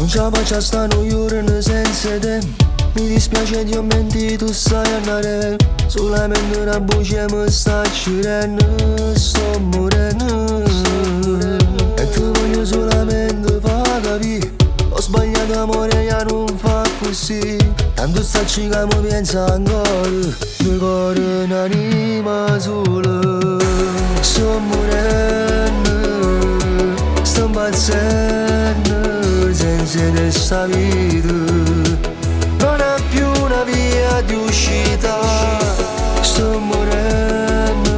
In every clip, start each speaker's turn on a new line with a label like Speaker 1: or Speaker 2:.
Speaker 1: Non ce la faccio a stare un giorno senza te. Mi dispiace ti ho mentito, sai andare. Solamente una voce mi sta uccidendo. Sto morendo. E ti voglio solamente far capire. Ho sbagliato amore, io non fa così. Tanto sta che mi pensa ancora. Due cuori in anima sola. Sto morendo. Sto impazzendo senza te sta vita. Non è più una via di uscita. Sto morendo.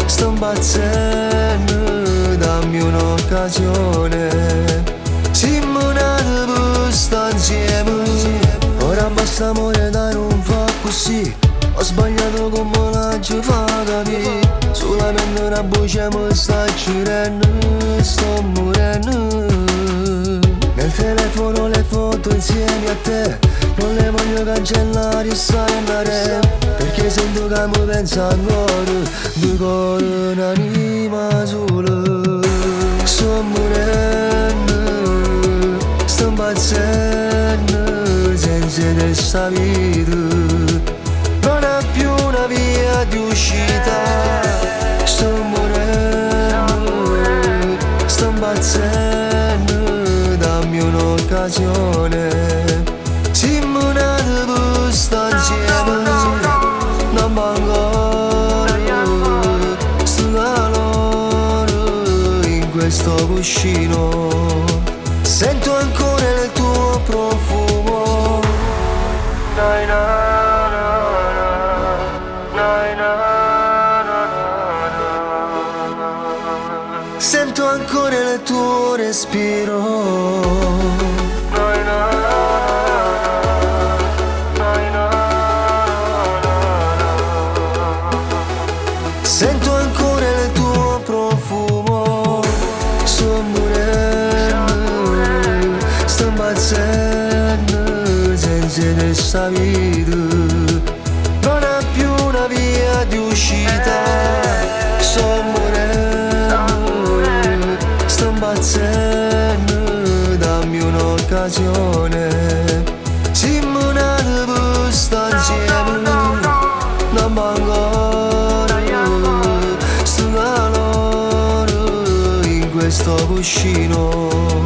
Speaker 1: Sto impazzendo. Dammi un'occasione. Siamo nati per stare insieme. Ora basta amore, dai non fa così. Ho sbagliato come l'agio fa capire. Solamente una voce mi sta uccidendo. Sto morendo. Nel telefono le foto insieme a te. Non le voglio cancellare, sai andare. Perché sento che mi pensa ancora. Due cuori in anima sola. Sto morendo. Sto impazzendo senza te sta vita. Non è più una via di uscita. Sto morendo. Sto impazzendo. Dammi un'occasione. Siamo nati per stare insieme. Non mancare. Sto calore in questo cuscino. Sento ancora il tuo profumo. Nai na na na, nai na na na. Sento ancora il tuo respiro. Nai na na, nai na na. Sento ancora il tuo profumo. Sto morendo. Sto impazzendo senza te sta vita. Non è più una via di uscita. Sto morendo. Sto impazzendo. Dammi un'occasione. Siamo nati per stare insieme. Non mancare. Sto calore in questo cuscino.